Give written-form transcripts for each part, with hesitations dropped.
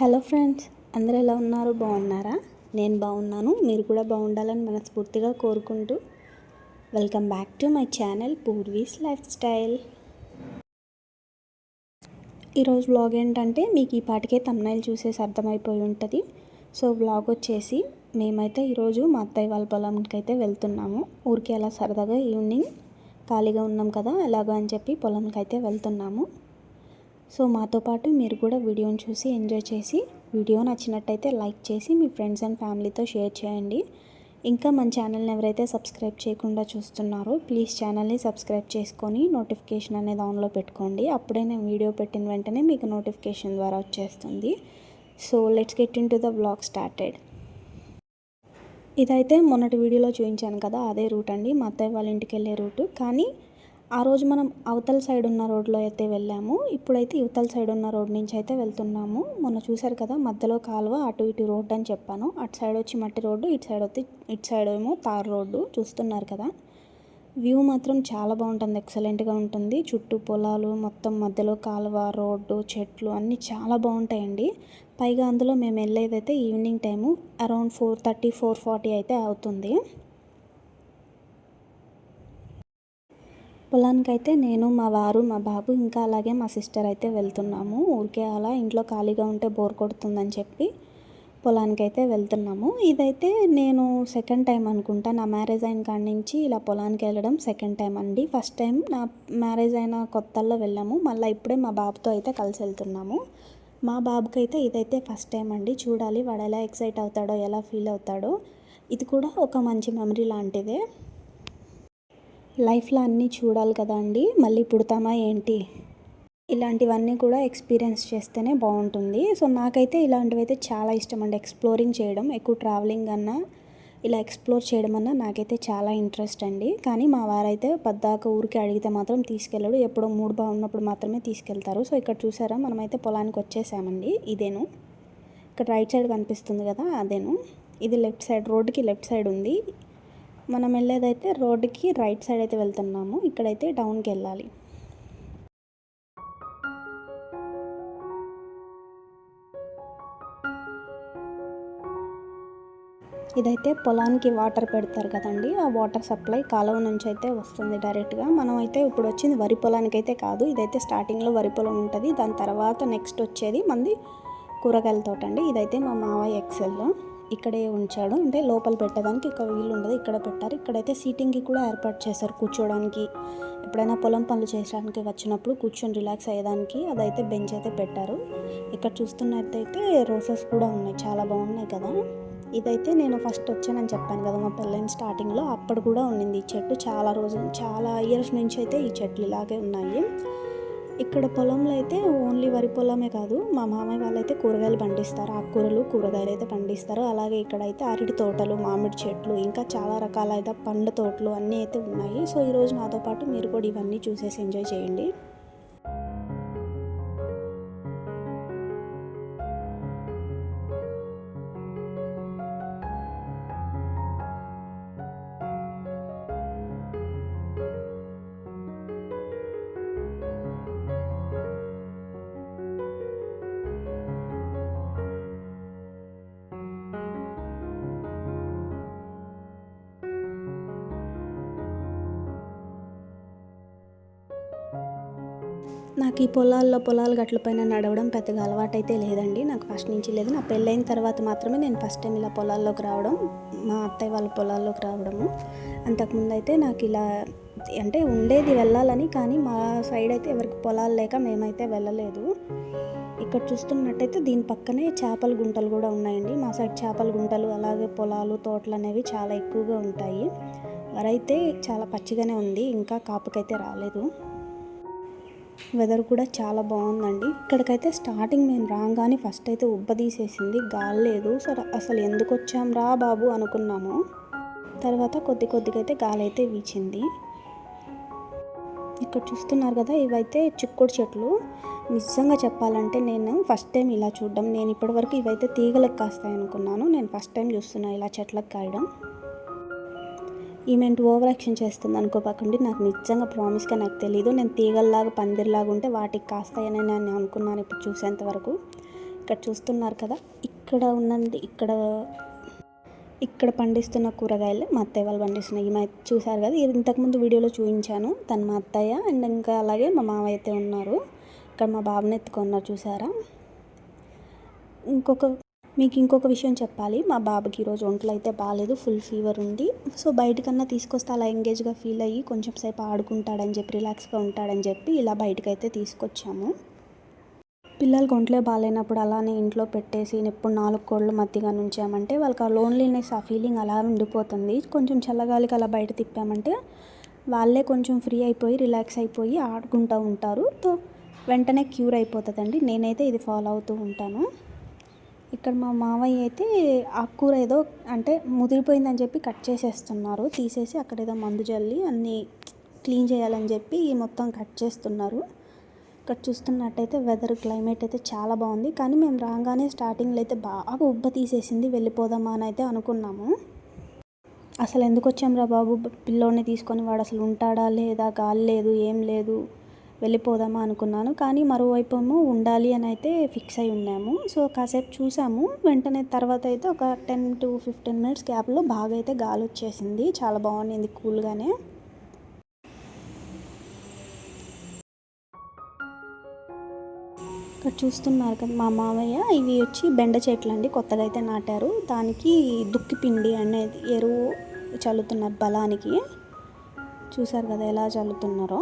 Hello friends, అందరూ ఎలా ఉన్నారు? బాగున్నారా? నేను బాగున్నాను. మీరు కూడా బాగుండాలని మనస్ఫూర్తిగా కోరుకుంటూ welcome back to my channel Poorvi's life style. ఈరోజు వ్లాగ్ ఏంటంటే మీకు ఈ పాటికే థంబ్నెయిల్ చూసేసి అర్థమైపోయి ఉంటుంది. సో వ్లాగ్ వచ్చేసి మేమైతే ఈరోజు మా అత్తయ్య వాళ్ళ పొలంకి అయితే వెళ్తున్నాము. ఊరికి అలా సరదాగా ఈవినింగ్ ఖాళీగా ఉన్నాం కదా, ఎలాగో అని చెప్పి పొలంకి అయితే వెళ్తున్నాము. సో మాతో పాటు మీరు కూడా వీడియోని చూసి ఎంజాయ్ చేసి, వీడియో నచ్చినట్టయితే లైక్ చేసి మీ ఫ్రెండ్స్ అండ్ ఫ్యామిలీతో షేర్ చేయండి. ఇంకా మన ఛానల్ని ఎవరైతే సబ్స్క్రైబ్ చేయకుండా చూస్తున్నారో ప్లీజ్ ఛానల్ని సబ్స్క్రైబ్ చేసుకొని నోటిఫికేషన్ అనేది ఆన్లో పెట్టుకోండి. అప్పుడే నేను వీడియో పెట్టిన వెంటనే మీకు నోటిఫికేషన్ ద్వారా వచ్చేస్తుంది. So let's get in to the vlog started. ఇదైతే మొన్నటి వీడియోలో చూపించాను కదా, అదే రూట్ అండి, మా అత్తయ్య వాళ్ళ ఇంటికి వెళ్ళే రూటు. కానీ ఆ రోజు మనం అవతల సైడ్ ఉన్న రోడ్లో అయితే వెళ్ళాము. ఇప్పుడైతే ఇవతల సైడ్ ఉన్న రోడ్ నుంచి అయితే వెళ్తున్నాము. మొన్న చూసారు కదా, మధ్యలో కాలువ, అటు ఇటు రోడ్డు అని చెప్పాను. అటు సైడ్ వచ్చి మట్టి రోడ్డు, ఇటు సైడ్ ఏమో తార్ రోడ్డు. చూస్తున్నారు కదా, వ్యూ మాత్రం చాలా బాగుంటుంది, ఎక్సలెంట్గా ఉంటుంది. చుట్టూ పొలాలు, మొత్తం మధ్యలో కాలువ, రోడ్డు, చెట్లు అన్నీ చాలా బాగుంటాయండి. పైగా అందులో మేము వెళ్ళేదైతే ఈవినింగ్ టైము, అరౌండ్ 4:30 4:40 అయితే అవుతుంది. పొలానికి అయితే నేను, మా వారు, మా బాబు, ఇంకా అలాగే మా సిస్టర్ అయితే వెళ్తున్నాము. ఊరికే అలా ఇంట్లో ఖాళీగా ఉంటే బోర్ కొడుతుందని చెప్పి పొలానికి అయితే వెళ్తున్నాము. ఇదైతే నేను సెకండ్ టైం అనుకుంటా, నా మ్యారేజ్ అయిన కాడి నుంచి ఇలా పొలానికి వెళ్ళడం సెకండ్ టైం అండి. ఫస్ట్ టైం నా మ్యారేజ్ అయిన కొత్తల్లో వెళ్ళాము, మళ్ళీ ఇప్పుడే మా బాబుతో అయితే కలిసి వెళ్తున్నాము. మా బాబుకి అయితే ఇదైతే ఫస్ట్ టైం అండి. చూడాలి వాడు ఎలా ఎక్సైట్ అవుతాడో, ఎలా ఫీల్ అవుతాడో. ఇది కూడా ఒక మంచి మెమరీ లాంటిదే. లైఫ్లో అన్నీ చూడాలి కదా అండి, మళ్ళీ పుడతామా ఏంటి, ఇలాంటివన్నీ కూడా ఎక్స్పీరియన్స్ చేస్తేనే బాగుంటుంది. సో నాకైతే ఇలాంటివి అయితే చాలా ఇష్టం అండి. ఎక్స్ప్లోరింగ్ చేయడం, ఎక్కువ ట్రావెలింగ్ అన్నా ఇలా ఎక్స్ప్లోర్ చేయడం అన్నా నాకైతే చాలా ఇంట్రెస్ట్ అండి. కానీ మా వారైతే పద్దాక ఊరికి అడిగితే మాత్రం తీసుకెళ్ళడు, ఎప్పుడో మూడు బాగున్నప్పుడు మాత్రమే తీసుకెళ్తారు. సో ఇక్కడ చూసారా, మనమైతే పొలానికి వచ్చేసామండి. ఇదేను, ఇక్కడ రైట్ సైడ్ కనిపిస్తుంది కదా, అదేను. ఇది లెఫ్ట్ సైడ్, రోడ్డుకి లెఫ్ట్ సైడ్ ఉంది. మనం వెళ్ళేదైతే రోడ్డుకి రైట్ సైడ్ అయితే వెళ్తున్నాము. ఇక్కడైతే డౌన్కి వెళ్ళాలి. ఇదైతే పొలానికి వాటర్ పెడతారు కదండి, ఆ వాటర్ సప్లై కాలువ నుంచి అయితే వస్తుంది డైరెక్ట్గా. మనం అయితే ఇప్పుడు వచ్చింది వరి పొలానికి అయితే కాదు, ఇదైతే స్టార్టింగ్లో వరి పొలం ఉంటుంది, దాని తర్వాత నెక్స్ట్ వచ్చేది మంది కూరగాయల తోట అండి. ఇదైతే మా మావయ్య ఎక్సెల్ ఇక్కడే ఉంచాడు, అంటే లోపల పెట్టడానికి ఇక వీలు ఉండదు, ఇక్కడ పెట్టారు. ఇక్కడైతే సీటింగ్కి కూడా ఏర్పాటు చేశారు, కూర్చోడానికి. ఎప్పుడైనా పొలం పనులు చేయడానికి వచ్చినప్పుడు కూర్చొని రిలాక్స్ అయ్యేదానికి అదైతే బెంచ్ అయితే పెట్టారు. ఇక్కడ చూస్తున్నట్టయితే రోసెస్ కూడా ఉన్నాయి, చాలా బాగున్నాయి కదా. ఇదైతే నేను ఫస్ట్ వచ్చానని చెప్పాను కదా మా పెళ్ళైన స్టార్టింగ్లో, అప్పుడు కూడా ఉండింది ఈ చెట్టు. చాలా రోజులు, చాలా ఇయర్స్ నుంచి అయితే ఈ చెట్లు ఇలాగే ఉన్నాయి. ఇక్కడ పొలంలో అయితే ఓన్లీ వరి పొలమే కాదు, మా మామయ్య వాళ్ళైతే కూరగాయలు పండిస్తారు, ఆకుకూరలు, కూరగాయలు అయితే పండిస్తారు. అలాగే ఇక్కడైతే అరటి తోటలు, మామిడి చెట్లు, ఇంకా చాలా రకాలైన పండ్ల తోటలు అన్నీ అయితే ఉన్నాయి. సో ఈరోజు నాతో పాటు మీరు కూడా ఇవన్నీ చూసేసి ఎంజాయ్ చేయండి. నాకు ఈ పొలాల గట్ల పైన నడవడం పెద్దగా అలవాటైతే లేదండి, నాకు ఫస్ట్ నుంచి లేదు. నా పెళ్ళైన తర్వాత మాత్రమే నేను ఫస్ట్ టైం ఇలా పొలాల్లోకి రావడం, మా అత్తయ్య వాళ్ళ పొలాల్లోకి రావడము. అంతకుముందు అయితే నాకు ఇలా అంటే ఉండేది వెళ్ళాలని, కానీ మా సైడ్ అయితే ఎవరికి పొలాలు లేక మేమైతే వెళ్ళలేదు. ఇక్కడ చూస్తున్నట్టయితే దీని పక్కనే చేపల గుంటలు కూడా ఉన్నాయండి. మా సైడ్ చేపల గుంటలు, అలాగే పొలాలు, తోటలు అనేవి చాలా ఎక్కువగా ఉంటాయి. వరైతే చాలా పచ్చిగానే ఉంది, ఇంకా కాపుకైతే రాలేదు. వెదర్ కూడా చాలా బాగుందండి. ఇక్కడికైతే స్టార్టింగ్ మేము రాగానే ఫస్ట్ అయితే ఉబ్బదీసేసింది, గాలి లేదు. సరే అసలు ఎందుకు వచ్చాం రా బాబు అనుకున్నాము. తర్వాత కొద్దిగా అయితే గాలి అయితే వీచింది. ఇక్కడ చూస్తున్నారు కదా, ఇవైతే చిక్కుడు చెట్లు. నిజంగా చెప్పాలంటే నేను ఫస్ట్ టైం ఇలా చూడడం. నేను ఇప్పటివరకు ఇవైతే తీగలకు కాస్తాయి అనుకున్నాను, నేను ఫస్ట్ టైం చూస్తున్నా ఇలా చెట్లకు కాయడం. ఈమెంట్ ఓవర్ యాక్షన్ చేస్తుంది అనుకోపాకండి, నాకు నిజంగా ప్రామిస్గా నాకు తెలీదు. నేను తీగల్లాగా పందిర్లాగా ఉంటే వాటికి కాస్తాయని నేను అనుకున్నాను ఇప్పుడు చూసేంతవరకు. ఇక్కడ చూస్తున్నారు కదా, ఇక్కడ పండిస్తున్న కూరగాయలు మా అత్తయ్య వాళ్ళు పండిస్తున్నాయి. మా చూసారు కదా, ఇది ఇంతకుముందు వీడియోలో చూపించాను. తను మా అత్తయ్య అండ్ ఇంకా అలాగే మా మామయ్య అయితే ఉన్నారు. ఇక్కడ మా బాబుని ఎత్తుకున్నారు చూసారా. మీకు ఇంకొక విషయం చెప్పాలి. మా బాబుకి ఈరోజు ఒంట్లో అయితే బాగాలేదు, ఫుల్ ఫీవర్ ఉంది. సో బయటకన్నా తీసుకొస్తే అలా ఎంగేజ్గా ఫీల్ అయ్యి కొంచెం సేపు ఆడుకుంటాడని చెప్పి, రిలాక్స్గా ఉంటాడని చెప్పి ఇలా బయటకైతే తీసుకొచ్చాము. పిల్లలకి ఒంట్లో బాగాలేనప్పుడు అలానే ఇంట్లో పెట్టేసి ఎప్పుడు 4 కోళ్ళు మధ్యగా ఉంచామంటే వాళ్ళకి ఆ లోన్లీనెస్, ఆ ఫీలింగ్ అలా ఉండిపోతుంది. కొంచెం చల్లగాలికి అలా బయట తిప్పామంటే వాళ్ళే కొంచెం ఫ్రీ అయిపోయి, రిలాక్స్ అయిపోయి ఆడుకుంటూ ఉంటారు. సో వెంటనే క్యూర్ అయిపోతుందండి. నేనైతే ఇది ఫాలో అవుతూ ఉంటాను. ఇక్కడ మా మావయ్య అయితే ఆకుకూర ఏదో అంటే ముదిరిపోయిందని చెప్పి కట్ చేసేస్తున్నారు. తీసేసి అక్కడ ఏదో మందు జల్లి అన్నీ క్లీన్ చేయాలని చెప్పి మొత్తం కట్ చేస్తున్నారు. ఇక్కడ చూస్తున్నట్టయితే క్లైమేట్ అయితే చాలా బాగుంది. కానీ మేము రాగానే స్టార్టింగ్లో అయితే బాగా ఉబ్బ తీసేసింది. వెళ్ళిపోదామా అని అయితే అనుకున్నాము. అసలు ఎందుకు వచ్చాంరా బాబు, పిల్లోడిని తీసుకొని, వాడు అసలు ఉంటాడా లేదా, గాలి లేదు ఏం లేదు, వెళ్ళిపోదామా అనుకున్నాను. కానీ మరోవైపు ఉండాలి అని అయితే ఫిక్స్ అయి ఉన్నాము. సో కాసేపు చూసాము. వెంటనే తర్వాత అయితే ఒక 10 to 15 మినిట్స్ గ్యాప్లో బాగా అయితే గాలి వచ్చేసింది. చాలా బాగుంది కూల్గానే. ఇక్కడ చూస్తున్నారు కదా మా మామయ్య, ఇవి వచ్చి బెండ చెట్లు అండి, కొత్తగా అయితే నాటారు. దానికి దుక్కి పిండి అనేది ఎరువు చల్లుతున్నారు బలానికి. చూసారు కదా ఎలా చల్లుతున్నారో.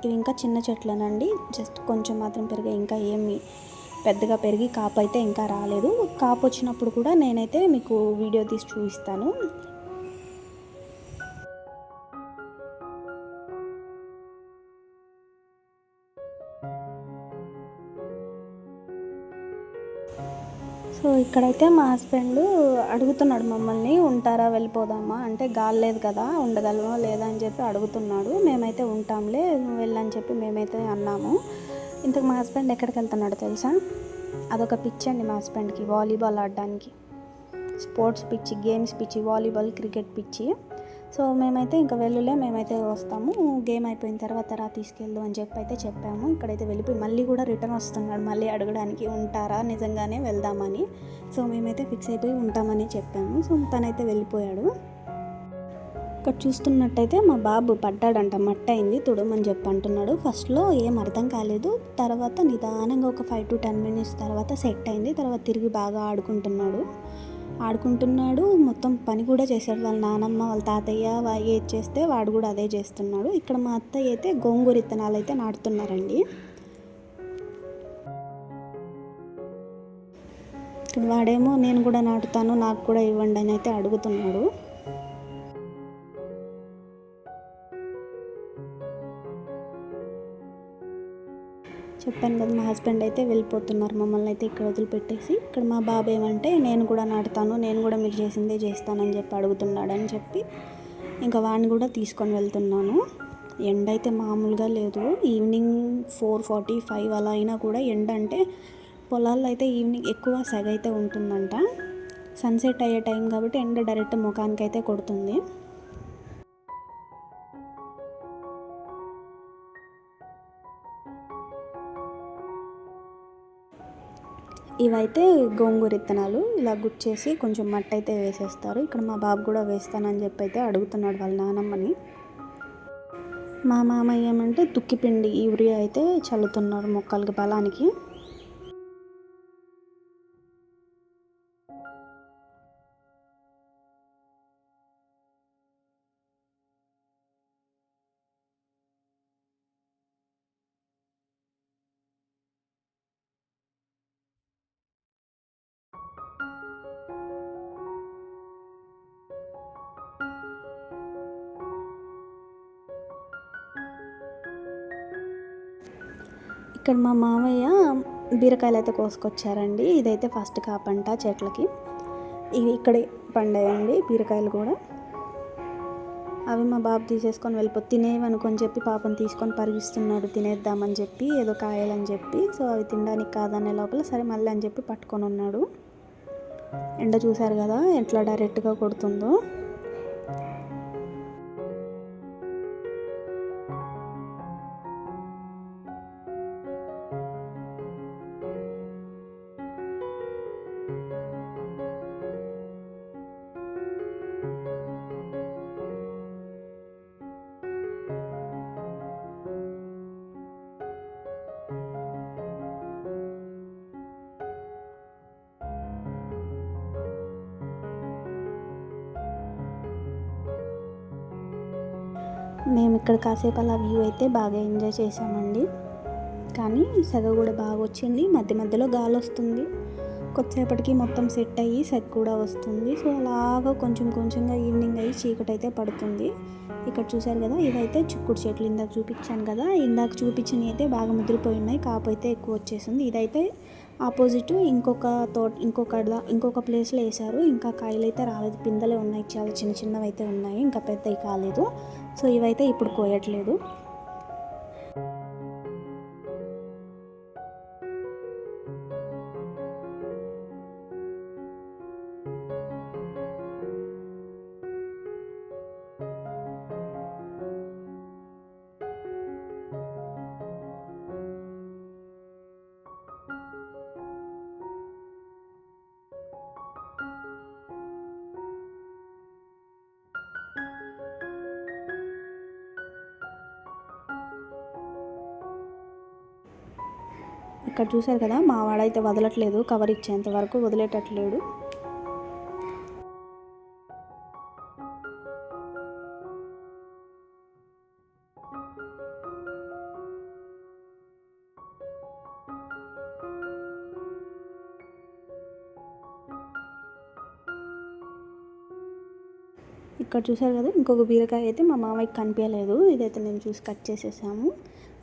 ఇవి ఇంకా చిన్న చెట్లేనండి, జస్ట్ కొంచెం మాత్రం పెరిగాయి, ఇంకా ఏమి పెద్దగా పెరిగి కాపు అయితే ఇంకా రాలేదు. కాపు వచ్చినప్పుడు కూడా నేనైతే మీకు వీడియో తీసి చూపిస్తాను. సో ఇక్కడైతే మా హస్బెండ్ అడుగుతున్నాడు మమ్మల్ని, ఉంటారా వెళ్ళిపోదామా అంటే, గాలి లేదు కదా ఉండగలమా లేదా అని చెప్పి అడుగుతున్నాడు. మేమైతే ఉంటాంలే వెళ్ళని చెప్పి మేమైతే అన్నాము. ఇంతకు మా హస్బెండ్ ఎక్కడికి వెళ్తున్నాడో తెలుసా, అదొక పిచ్చి అండి మా హస్బెండ్కి, వాలీబాల్ ఆడడానికి. స్పోర్ట్స్ పిచ్చి, గేమ్స్ పిచ్చి, వాలీబాల్, క్రికెట్ పిచ్చి. సో మేమైతే ఇంకా మేమైతే వస్తాము, గేమ్ అయిపోయిన తర్వాత తీసుకెళ్ళు అని చెప్పి అయితే చెప్పాము. ఇక్కడైతే వెళ్ళిపోయి మళ్ళీ కూడా రిటర్న్ వస్తున్నాడు, మళ్ళీ అడగడానికి ఉంటారా నిజంగానే వెళ్దామని. సో మేమైతే ఫిక్స్ అయిపోయి ఉంటామని చెప్పాము. సో తనైతే వెళ్ళిపోయాడు. ఇక్కడ చూస్తున్నట్టయితే మా బాబు పడ్డాడంట, మట్టి అయింది తుడమని చెప్పి అంటున్నాడు. ఫస్ట్లో ఏం అర్థం కాలేదు, తర్వాత నిదానంగా ఒక 5 to 10 మినిట్స్ తర్వాత సెట్ అయింది. తర్వాత తిరిగి బాగా ఆడుకుంటున్నాడు, మొత్తం పని కూడా చేశాడు. వాళ్ళ నానమ్మ, వాళ్ళ తాతయ్య ఏది చేస్తే వాడు కూడా అదే చేస్తున్నాడు. ఇక్కడ మా అత్తయ్య అయితే గోంగూర విత్తనాలు అయితే నాటుతున్నారండి. ఇక్కడ వాడేమో నేను కూడా నాటుతాను, నాకు కూడా ఇవ్వండి అని అయితే అడుగుతున్నాడు. చెప్పాను కదా, మా హస్బెండ్ అయితే వెళ్ళిపోతున్నారు, మమ్మల్ని అయితే ఇక్కడ వదిలిపెట్టేసి. ఇక్కడ మా బాబు ఏమంటే నేను కూడా నాటుతాను, నేను కూడా మీరు చేసిందే చేస్తానని చెప్పి అడుగుతున్నాడని చెప్పి ఇంకా వాడిని కూడా తీసుకొని వెళ్తున్నాను. ఎండ అయితే మామూలుగా లేదు. ఈవినింగ్ 4:45 అలా అయినా కూడా ఎండ అంటే పొలాల్లో అయితే ఈవినింగ్ ఎక్కువ సెగ అయితే ఉంటుందంట. సన్సెట్ అయ్యే టైం కాబట్టి ఎండ డైరెక్ట్ ముఖానికి అయితే కొడుతుంది. ఇవైతే గోంగూర విత్తనాలు ఇలా గుచ్చేసి కొంచెం మట్టి అయితే వేసేస్తారు. ఇక్కడ మా బాబు కూడా వేస్తానని చెప్పి అయితే అడుగుతున్నాడు వాళ్ళ నానమ్మని. మా మామయ్య ఏమంటే తుక్కిపిండి యూరియా అయితే చల్లుతున్నారు మొక్కలకి బలానికి. ఇక్కడ మా మామయ్య బీరకాయలు అయితే కోసుకొచ్చారండి. ఇదైతే ఫస్ట్ కాపంట చెట్లకి. ఇవి ఇక్కడే పండాయండి బీరకాయలు కూడా. అవి మా బాబు తీసేసుకొని తినేవనుకొని చెప్పి పాపం తీసుకొని పరిగిస్తున్నాడు, తినేద్దామని చెప్పి ఏదో కాయాలని చెప్పి. సో అవి తినడానికి కాదనే లోపల సరే మళ్ళీ అని చెప్పి పట్టుకొని ఉన్నాడు. ఎండ చూశారు కదా ఎట్లా డైరెక్ట్గా కొడుతుందో. మేము ఇక్కడ కాసేపు అలా వ్యూ అయితే బాగా ఎంజాయ్ చేసామండి. కానీ సెగ కూడా బాగా వచ్చింది, మధ్య మధ్యలో గాలి వస్తుంది. కొద్దిసేపటికి మొత్తం సెట్ అయ్యి సెగ కూడా వస్తుంది. సో అలాగా కొంచెం కొంచెంగా ఈవినింగ్ అయ్యి చీకటి అయితే పడుతుంది. ఇక్కడ చూసారు కదా, ఇవైతే చిక్కుడు చెట్లు ఇందాక చూపించాను కదా, ఇందాక చూపించినవి అయితే బాగా ముదిరిపోయి ఉన్నాయి, కాపు అయితే ఎక్కువ వచ్చేసింది. ఇదైతే ఆపోజిట్ ఇంకొక ప్లేస్లో వేసారు. ఇంకా కాయలు అయితే రాలేదు, పిందెలే ఉన్నాయి, చాలా చిన్న చిన్నవి అయితే ఉన్నాయి, ఇంకా పెద్దవి కాలేదు. సో ఇవైతే ఇప్పుడు కోయట్లేదు. ఇక్కడ చూసారు కదా, మా వాడైతే వదలట్లేదు, కవర్ ఇచ్చేంత వరకు వదిలేటట్లేడు. ఇక్కడ చూసారు కదా, ఇంకొక బీరకాయ అయితే మా మామయ్యకి కనిపించలేదు, ఇదైతే నేను చూసి కట్ చేసేసాము.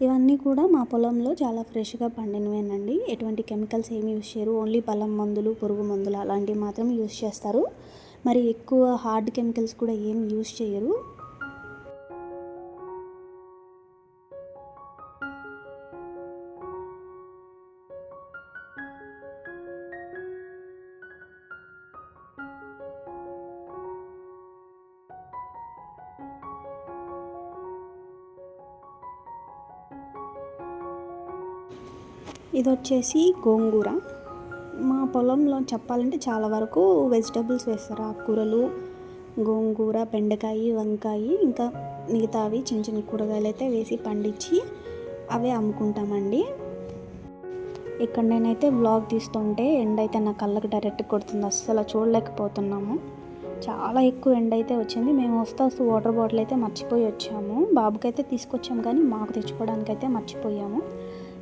ఇవన్నీ కూడా మా పొలంలో చాలా ఫ్రెష్గా పండినవేనండి. ఎటువంటి కెమికల్స్ ఏమి యూజ్ చేయరు, ఓన్లీ బలం మందులు, పురుగు మందులు అలాంటివి మాత్రం యూజ్ చేస్తారు. మరి ఎక్కువ హార్డ్ కెమికల్స్ కూడా ఏమి యూజ్ చేయరు. ఇది వచ్చేసి గోంగూర. మా పొలంలో చెప్పాలంటే చాలా వరకు వెజిటబుల్స్ వేస్తారు, ఆకుకూరలు, గోంగూర, బెండకాయ, వంకాయ, ఇంకా మిగతావి చిన్న చిన్న కూరగాయలు అయితే వేసి పండించి అవే అమ్ముకుంటామండి. ఇక్కడ నేనైతే వ్లాగ్ తీస్తుంటే ఎండ అయితే నా కళ్ళకి డైరెక్ట్ కొడుతుంది, అస్సలు చూడలేకపోతున్నాము. చాలా ఎక్కువ ఎండ అయితే వచ్చింది. మేము వస్తూ వాటర్ బాటిల్ అయితే మర్చిపోయి వచ్చాము. బాబుకైతే తీసుకొచ్చాము కానీ మాకు తెచ్చుకోవడానికైతే మర్చిపోయాము.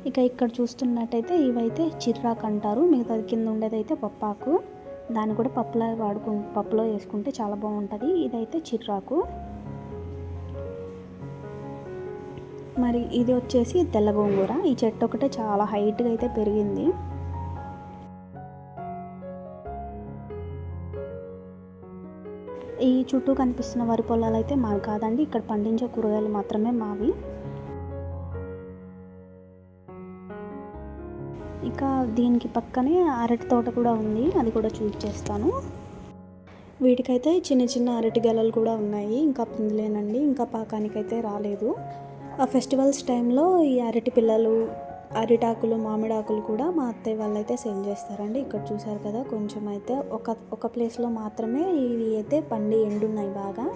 ఇక ఇక్కడ చూస్తున్నట్టయితే ఇవైతే చిర్రాకు అంటారు, మిగతాది కింద ఉండేదైతే పప్పాకు. దాన్ని కూడా పప్పులో వేసుకుంటే చాలా బాగుంటుంది. ఇదైతే చిర్రాకు. మరి ఇది వచ్చేసి తెల్ల గోంగూర. ఈ చెట్టు ఒకటే చాలా హైట్గా అయితే పెరిగింది. ఈ చుట్టూ కనిపిస్తున్న వరి పొలాలు అయితే మావి కాదండి, ఇక్కడ పండించే కూరగాయలు మాత్రమే మావి. ఇక దీనికి పక్కనే అరటి తోట కూడా ఉంది, అది కూడా చూపించేస్తాను. వీటికైతే చిన్న చిన్న అరటి గెలలు కూడా ఉన్నాయి, ఇంకా పిందులేనండి, ఇంకా పాకానికైతే రాలేదు. ఆ ఫెస్టివల్స్ టైంలో ఈ అరటి పిల్లలు, అరిటాకులు, మామిడాకులు కూడా మా అత్తయ్య వాళ్ళైతే సేల్ చేస్తారండి. ఇక్కడ చూసారు కదా, కొంచెం అయితే ఒక ప్లేస్లో మాత్రమే ఇవి అయితే పండి ఎండున్నాయి బాగా.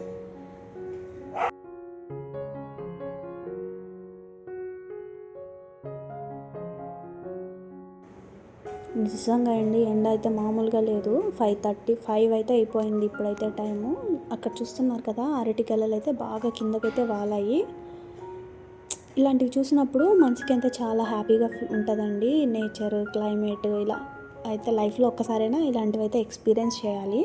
నిజంగా అండి, ఎండ అయితే మామూలుగా లేదు. 5:35 అయితే అయిపోయింది ఇప్పుడైతే టైము. అక్కడ చూస్తున్నారు కదా, అరటి గెలలు అయితే బాగా కిందకైతే వాలాయి. ఇలాంటివి చూసినప్పుడు మనసుకి అయితే చాలా హ్యాపీగా ఉంటుందండి. నేచర్, క్లైమేట్ ఇలా అయితే లైఫ్లో ఒక్కసారైనా ఇలాంటివి అయితే ఎక్స్పీరియన్స్ చేయాలి.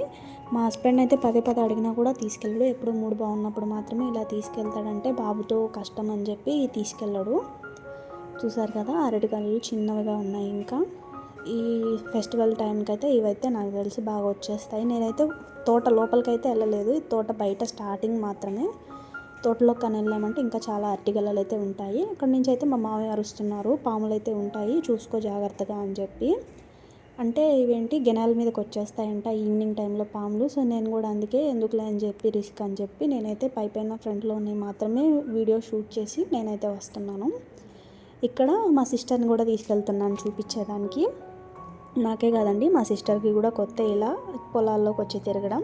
మా హస్బెండ్ అయితే పదే అడిగినా కూడా తీసుకెళ్ళడు. ఎప్పుడు మూడు బాగున్నప్పుడు మాత్రమే ఇలా తీసుకెళ్తాడంటే, బాబుతో కష్టం అని చెప్పి తీసుకెళ్ళడు. చూసారు కదా, అరటి గెలలు చిన్నవిగా ఉన్నాయి. ఇంకా ఈ ఫెస్టివల్ టైంకి అయితే ఇవైతే నాకు తెలిసి బాగా వచ్చేస్తాయి. నేనైతే తోట లోపలికైతే వెళ్ళలేదు, తోట బయట స్టార్టింగ్ మాత్రమే. తోటలోకి కానీ వెళ్ళామంటే ఇంకా చాలా అరటిగెలలు అయితే ఉంటాయి. అక్కడి నుంచి అయితే మా మామయ్య అరుస్తున్నారు, పాములు అయితే ఉంటాయి చూసుకో జాగ్రత్తగా అని చెప్పి. అంటే ఇవేంటి గెనాల మీదకి వచ్చేస్తాయంట ఈవినింగ్ టైంలో పాములు. సో నేను కూడా అందుకే ఎందుకులే అని చెప్పి రిస్క్ అని చెప్పి నేనైతే పైన ఫ్రంట్లో ఉన్నాయి మాత్రమే వీడియో షూట్ చేసి నేనైతే వస్తున్నాను. ఇక్కడ మా సిస్టర్ని కూడా తీసుకెళ్తున్నాను చూపించేదానికి. నాకే కాదండి, మా సిస్టర్కి కూడా కొత్త ఇలా పొలాల్లోకి వచ్చి తిరగడం.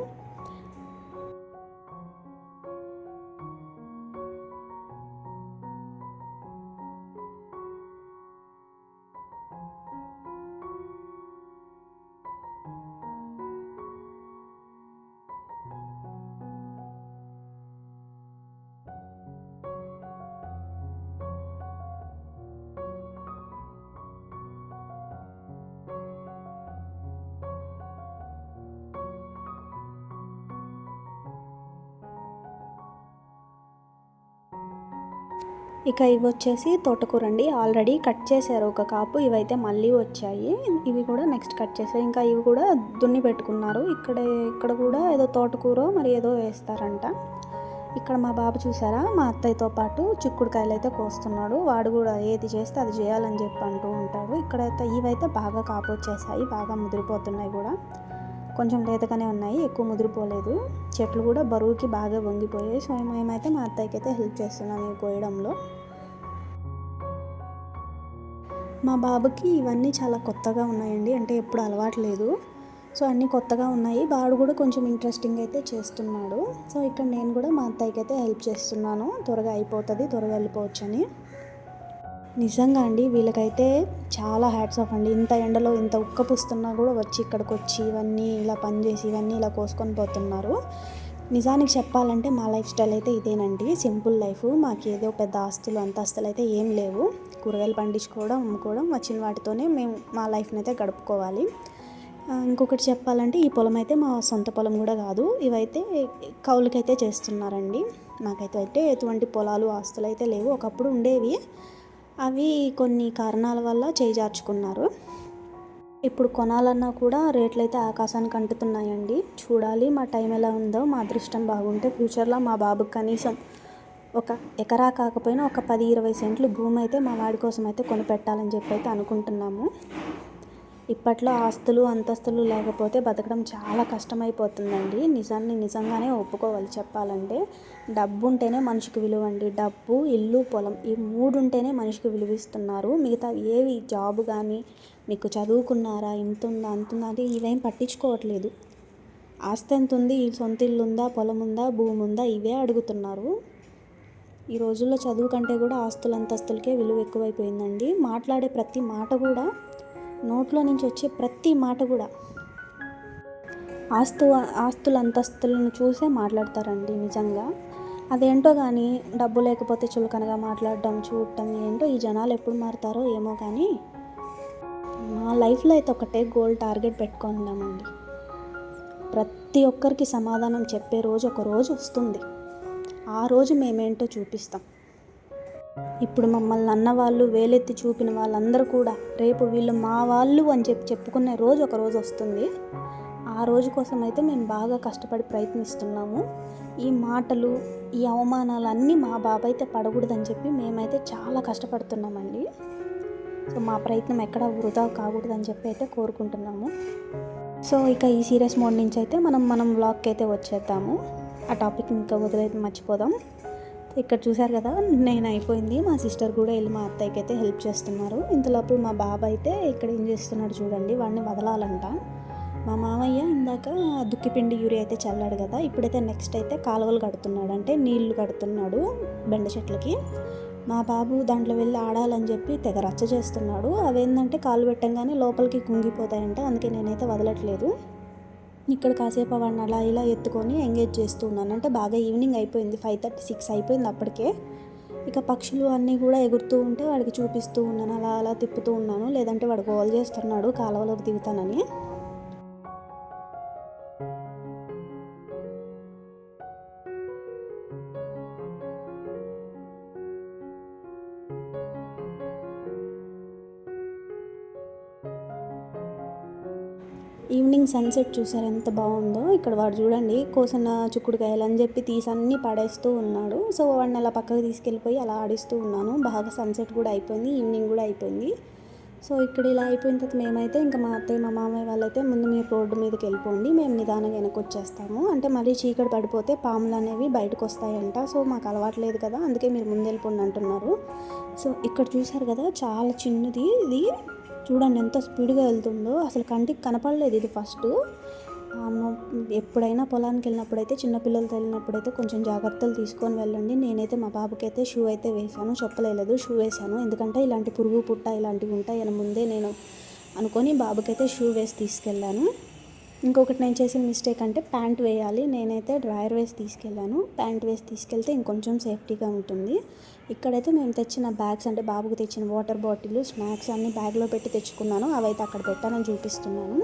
ఇక ఇవి వచ్చేసి తోటకూర అండి. ఆల్రెడీ కట్ చేశారు ఒక కాపు, ఇవైతే మళ్ళీ వచ్చాయి. ఇవి కూడా నెక్స్ట్ కట్ చేశారు. ఇంకా ఇవి కూడా దున్ని పెట్టుకున్నారు. ఇక్కడ కూడా ఏదో తోటకూర మరి ఏదో వేస్తారంట. ఇక్కడ మా బాబు చూసారా, మా అత్తయ్యతో పాటు చిక్కుడుకాయలు అయితే కోస్తున్నాడు. వాడు కూడా ఏది చేస్తే అది చేయాలని చెప్పి అంటూ ఉంటాడు. ఇక్కడైతే ఇవైతే బాగా కాపు వచ్చేసాయి, బాగా ముదిరిపోతున్నాయి కూడా. కొంచెం లేతగానే ఉన్నాయి, ఎక్కువ ముదిరిపోలేదు. చెట్లు కూడా బరువుకి బాగా వంగిపోయాయి. సో మేమైతే మా అత్తయ్యకి అయితే హెల్ప్ చేస్తున్నాం ఇవి కోయడంలో. మా బాబుకి ఇవన్నీ చాలా కొత్తగా ఉన్నాయండి, అంటే ఎప్పుడు అలవాటు లేదు. సో అన్నీ కొత్తగా ఉన్నాయి. వాడు కూడా కొంచెం ఇంట్రెస్టింగ్ అయితే చేస్తున్నాడు. సో ఇక్కడ నేను కూడా మా అత్తయ్యకి అయితే హెల్ప్ చేస్తున్నాను, త్వరగా అయిపోతుంది, త్వరగా వెళ్ళిపోవచ్చు అని. నిజంగా అండి వీళ్ళకైతే చాలా హ్యాట్స్ ఆఫ్ అండి. ఇంత ఎండలో ఇంత ఉక్కపుస్తున్నా కూడా వచ్చి ఇక్కడికి వచ్చి ఇవన్నీ ఇలా పనిచేసి ఇవన్నీ ఇలా కోసుకొని పోతున్నారు. నిజానికి చెప్పాలంటే మా లైఫ్ స్టైల్ అయితే ఇదేనండి, సింపుల్ లైఫ్. మాకు ఏదో పెద్ద ఆస్తులు అంతస్తులు అయితే ఏం లేవు. కూరగాయలు పండించుకోవడం, అమ్ముకోవడం, వచ్చిన వాటితోనే మేము మా లైఫ్ని అయితే గడుపుకోవాలి. ఇంకొకటి చెప్పాలంటే ఈ పొలం అయితే మా సొంత పొలం కూడా కాదు. ఇవైతే కౌలుకైతే చేస్తున్నారండి. మాకైతే ఎటువంటి పొలాలు ఆస్తులు అయితే లేవు. ఒకప్పుడు ఉండేవి, అవి కొన్ని కారణాల వల్ల చేజార్చుకున్నారు. ఇప్పుడు కొనాలన్నా కూడా రేట్లు అయితే ఆకాశానికి అంటుతున్నాయండి. చూడాలి మా టైం ఎలా ఉందో. మా అదృష్టం బాగుంటే ఫ్యూచర్లో మా బాబుకి కనీసం ఒక ఎకరా కాకపోయినా ఒక 10-20 సెంట్లు భూమి అయితే మా వాడి కోసం అయితే కొనిపెట్టాలని చెప్పి అయితే అనుకుంటున్నాము. ఇప్పట్లో ఆస్తులు అంతస్తులు లేకపోతే బతకడం చాలా కష్టమైపోతుందండి. నిజంగానే ఒప్పుకోవాలి. చెప్పాలంటే డబ్బు ఉంటేనే మనిషికి విలువ అండి. డబ్బు, ఇల్లు, పొలం, ఈ 3 ఉంటేనే మనిషికి విలువిస్తున్నారు. మిగతా ఏవి జాబ్ కానీ, మీకు చదువుకున్నారా, ఇంత ఉందా అంత ఉందా అంటే ఇవేం పట్టించుకోవట్లేదు. ఆస్తి ఎంత ఉంది, సొంత ఇల్లు ఉందా, పొలం ఉందా, భూమి ఉందా, ఇవే అడుగుతున్నారు. ఈ రోజుల్లో చదువు కంటే కూడా ఆస్తులు అంతస్తులకే విలువ ఎక్కువైపోయిందండి. మాట్లాడే ప్రతి మాట కూడా, నోట్లో నుంచి వచ్చే ప్రతి మాట కూడా ఆస్తులు అంతస్తులను చూసే మాట్లాడతారండి నిజంగా. అదేంటో కానీ డబ్బు లేకపోతే చులకనగా మాట్లాడడం, చూడటం ఏంటో ఈ జనాలు ఎప్పుడు మారుతారో ఏమో. కానీ మా లైఫ్లో అయితే ఒకటే గోల్ టార్గెట్ పెట్టుకున్నామండి. ప్రతి ఒక్కరికి సమాధానం చెప్పే రోజు ఒక రోజు వస్తుంది. ఆ రోజు మేమేంటో చూపిస్తాం. ఇప్పుడు మమ్మల్ని అన్నవాళ్ళు, వేలెత్తి చూపిన వాళ్ళందరూ కూడా రేపు వీళ్ళు మా వాళ్ళు అని చెప్పుకునే రోజు ఒక రోజు వస్తుంది. ఆ రోజు కోసం అయితే మేము బాగా కష్టపడి ప్రయత్నిస్తున్నాము. ఈ మాటలు, ఈ అవమానాలు అన్నీ మా బాబాయ్ అయితే పడకూడదని చెప్పి మేమైతే చాలా కష్టపడుతున్నామండి. సో మా ప్రయత్నం ఎక్కడ వృధా కాకూడదని చెప్పి అయితే కోరుకుంటున్నాము. సో ఇక ఈ సీరియస్ మోడ్ నుంచి అయితే మనం వ్లాగ్కి అయితే వచ్చేద్దాము. ఆ టాపిక్ ఇంకా వదిలేది మర్చిపోదాం. ఇక్కడ చూసారు కదా, నేను అయిపోయింది. మా సిస్టర్ కూడా వెళ్ళి మా అత్తయ్యకి అయితే హెల్ప్ చేస్తున్నారు. ఇంతలోపు మా బాబాయ్ అయితే ఇక్కడ ఏం చేస్తున్నాడు చూడండి, వాడిని వదలాలంట. మా మామయ్య ఇందాక దుక్కిపిండి యూరియా అయితే చల్లాడు కదా, ఇప్పుడైతే నెక్స్ట్ అయితే కాలువలు కడుతున్నాడు, అంటే నీళ్లు కడుతున్నాడు బెండ చెట్లకి. మా బాబు దాంట్లో వెళ్ళి ఆడాలని చెప్పి తెగ రచ్చ చేస్తున్నాడు. అవేంటంటే కాలు పెట్టంగానే లోపలికి కుంగిపోతాయంట, అందుకే నేనైతే వదలట్లేదు. ఇక్కడ కాసేపు వాడిని అలా ఇలా ఎత్తుకొని ఎంగేజ్ చేస్తూ ఉన్నాను. అంటే బాగా ఈవినింగ్ అయిపోయింది, 5:36 అయిపోయింది అప్పటికే. ఇక పక్షులు అన్నీ కూడా ఎగురుతూ ఉంటే వాడికి చూపిస్తూ ఉన్నాను, అలా తిప్పుతూ ఉన్నాను. లేదంటే వాడు గోల్ చేస్తున్నాడు కాలువలోకి దిగుతానని. ఈవినింగ్ సన్సెట్ చూసారు ఎంత బాగుందో. ఇక్కడ వాడు చూడండి కోసన్న చిక్కుడుకాయలు అని చెప్పి తీసి అన్నీ పడేస్తూ ఉన్నాడు. సో వాడిని అలా పక్కకు తీసుకెళ్ళిపోయి అలా ఆడిస్తూ ఉన్నాను. బాగా సన్సెట్ కూడా అయిపోయింది, ఈవినింగ్ కూడా అయిపోయింది. సో ఇక్కడ ఇలా అయిపోయిన తర్వాత మేమైతే ఇంకా మా అత్తయ్య మా మామయ్య వాళ్ళైతే ముందు మీరు రోడ్డు మీదకి వెళ్ళిపోండి, మేము నిదానంగా వెనక్కి వచ్చేస్తాము. అంటే మళ్ళీ చీకటి పడిపోతే పాములు అనేవి బయటకు వస్తాయంట. సో మాకు అలవాట్లేదు కదా, అందుకే మీరు ముందు వెళ్ళిపోండి అంటున్నారు. సో ఇక్కడ చూసారు కదా, చాలా చిన్నది ఇది, చూడండి ఎంత స్పీడ్గా వెళ్తుందో. అసలు కంటికి కనపడలేదు ఇది ఫస్ట్. ఎప్పుడైనా పొలానికి వెళ్ళినప్పుడైతే, చిన్నపిల్లలతో వెళ్ళినప్పుడైతే కొంచెం జాగ్రత్తలు తీసుకొని వెళ్ళండి. నేనైతే మా బాబుకి అయితే షూ అయితే వేసాను, చెప్పలేదు, షూ వేసాను. ఎందుకంటే ఇలాంటి పురుగు పుట్ట ఇలాంటివి ఉంటాయని ముందే నేను అనుకొని బాబుకైతే షూ వేసి తీసుకెళ్ళాను. ఇంకొకటి నేను చేసిన మిస్టేక్ అంటే ప్యాంట్ వేయాలి, నేనైతే డ్రాయర్ వేసి తీసుకెళ్ళాను. ప్యాంట్ వేసి తీసుకెళ్తే ఇంకొంచెం సేఫ్టీగా ఉంటుంది. ఇక్కడైతే మేము తెచ్చిన బ్యాగ్స్, అంటే బాబుకి తెచ్చిన వాటర్ బాటిల్, స్నాక్స్ అన్నీ బ్యాగ్లో పెట్టి తెచ్చుకున్నాను. అవైతే అక్కడ పెట్టానని చూపిస్తున్నాను.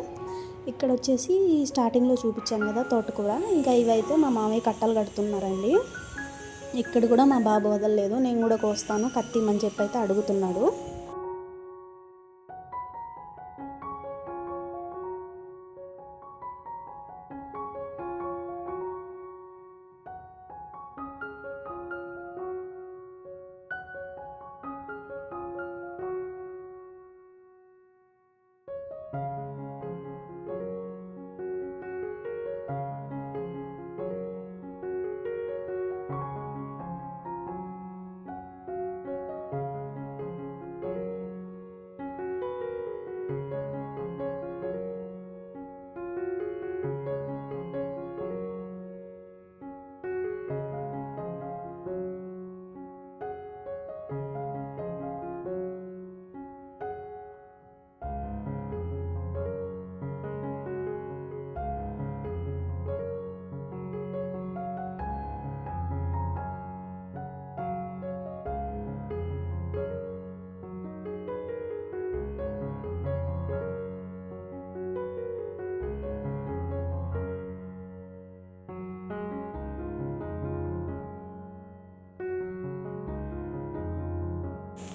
ఇక్కడ వచ్చేసి స్టార్టింగ్లో చూపించాను కదా తోటకూర, ఇంకా ఇవైతే మా మామయ్య కట్టలు కడుతున్నారండి. ఇక్కడ కూడా మా బాబు వదలలేదు, నేను కూడా కోస్తాను కత్తిమని చెప్పి అయితే అడుగుతున్నాడు.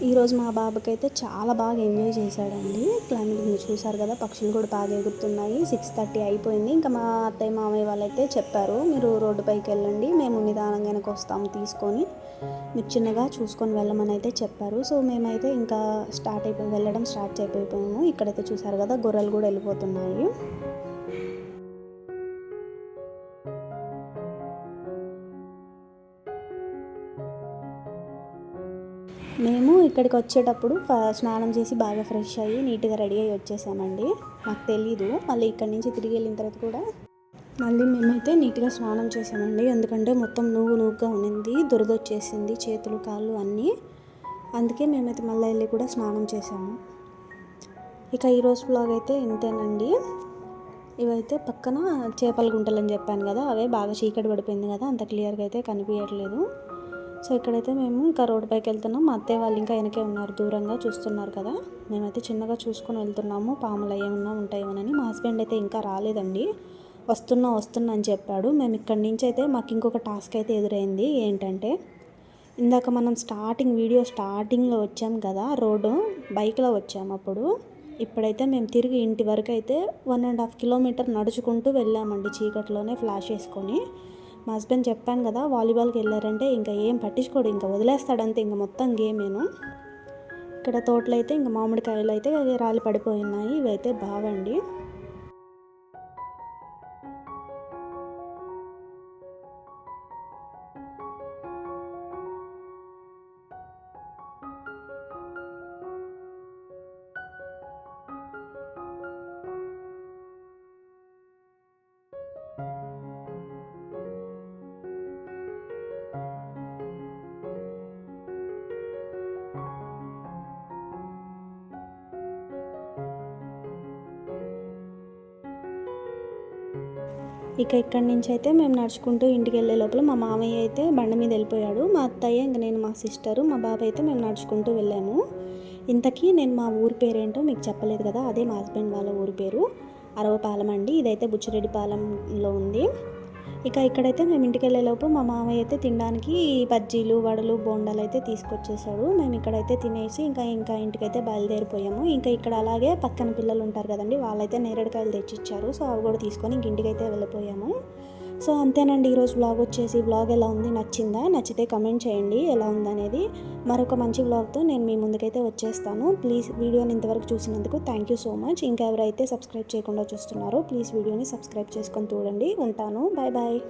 ఈరోజు మా బాబుకి అయితే చాలా బాగా ఎంజాయ్ చేశాడండి. క్లైమేట్ మీరు చూసారు కదా, పక్షులు కూడా బాగా ఎగురుతున్నాయి. 6:30 అయిపోయింది. ఇంకా మా అత్తయ్య మామయ్య వాళ్ళైతే చెప్పారు, మీరు రోడ్డు పైకి వెళ్ళండి, మేము నిదానంగానే వస్తాము తీసుకొని, మీరు చిన్నగా చూసుకొని వెళ్ళమని అయితే చెప్పారు. సో మేమైతే ఇంకా వెళ్ళడం స్టార్ట్ అయిపోయాము. ఇక్కడైతే చూసారు కదా, గొర్రెలు కూడా వెళ్ళిపోతున్నాయి. మేము ఇక్కడికి వచ్చేటప్పుడు స్నానం చేసి బాగా ఫ్రెష్ అయ్యి నీట్గా రెడీ అయ్యి వచ్చేసామండి. నాకు తెలీదు, మళ్ళీ ఇక్కడి నుంచి తిరిగి వెళ్ళిన తర్వాత కూడా మళ్ళీ మేమైతే నీట్గా స్నానం చేసామండి. ఎందుకంటే మొత్తం నువ్వుగా ఉండింది, దురద వచ్చేసింది చేతులు కాళ్ళు అన్నీ. అందుకే మేమైతే మళ్ళీ వెళ్ళి కూడా స్నానం చేసాము. ఇక ఈరోజు వ్లాగ్ అయితే ఇంతేనండి. ఇవైతే పక్కన చేపల గుంటలు అని చెప్పాను కదా, అవే బాగా చీకటి పడిపోయింది కదా, అంత క్లియర్గా అయితే కనిపించట్లేదు. సో ఇక్కడైతే మేము ఇంకా రోడ్డు పైకి వెళ్తున్నాం. మా అత్తయ్య వాళ్ళు ఇంకా వెనకే ఉన్నారు, దూరంగా చూస్తున్నారు కదా. మేమైతే చిన్నగా చూసుకొని వెళ్తున్నాము, పాములు ఏమన్నా ఉంటాయేమోనని. మా హస్బెండ్ అయితే ఇంకా రాలేదండి, వస్తున్నా అని చెప్పాడు. మేము ఇక్కడి నుంచి అయితే మాకు ఇంకొక టాస్క్ అయితే ఎదురైంది. ఏంటంటే, ఇందాక మనం వీడియో స్టార్టింగ్లో వచ్చాం కదా, రోడ్డు బైక్లో వచ్చాము అప్పుడు. ఇప్పుడైతే మేము తిరిగి ఇంటి వరకు అయితే 1.5 కిలోమీటర్ నడుచుకుంటూ వెళ్ళామండి, చీకట్లోనే ఫ్లాష్ వేసుకొని. మా హస్బెండ్ చెప్పాను కదా, వాలీబాల్కి వెళ్ళారంటే ఇంకా ఏం పట్టించుకోడు, ఇంకా వదిలేస్తాడంతే, ఇంకా మొత్తం గేమేను. ఇక్కడ తోటలు అయితే ఇంకా మామిడికాయలు అయితే రాలి పడిపోయి ఉన్నాయి. ఇవైతే బావండి. ఇక ఇక్కడి నుంచి అయితే మేము నడుచుకుంటూ ఇంటికి వెళ్ళే లోపల మా మామయ్య అయితే బండి మీద వెళ్ళిపోయాడు. మా అత్తయ్య, ఇంక నేను, మా సిస్టరు, మా బాబాయ్ అయితే మేము నడుచుకుంటూ వెళ్ళాము. ఇంతకీ నేను మా ఊరి పేరేంటో మీకు చెప్పలేదు కదా, అదే మా హస్బెండ్ వాళ్ళ ఊరి పేరు అరవపాలెం అండి. ఇదైతే బుచ్చిరెడ్డిపాలెంలో ఉంది. ఇక ఇక్కడైతే మేము ఇంటికి వెళ్ళేలోపు మా మామయ్య అయితే తినడానికి బజ్జీలు, వడలు, బోండాలు అయితే తీసుకొచ్చేసాడు. మేము ఇక్కడైతే తినేసి ఇంకా ఇంటికైతే బయలుదేరిపోయాము. ఇంకా ఇక్కడ అలాగే పక్కన పిల్లలు ఉంటారు కదండి, వాళ్ళైతే నేరేడుకాయలు తెచ్చిచ్చారు. సో అవి కూడా తీసుకొని ఇంటికైతే వెళ్ళిపోయాము. సో అంతేనండి ఈరోజు వ్లాగ్ వచ్చేసి. వ్లాగ్ ఎలా ఉంది, నచ్చితే కమెంట్ చేయండి ఎలా ఉందనేది. మరొక మంచి వ్లాగ్తో నేను మీ ముందుకైతే వచ్చేస్తాను. ప్లీజ్ వీడియోని ఇంతవరకు చూసినందుకు థ్యాంక్ యూ సో మచ్. ఇంకా ఎవరైతే సబ్స్క్రైబ్ చేయకుండా చూస్తున్నారో ప్లీజ్ వీడియోని సబ్స్క్రైబ్ చేసుకొని చూడండి. ఉంటాను, బాయ్ బాయ్.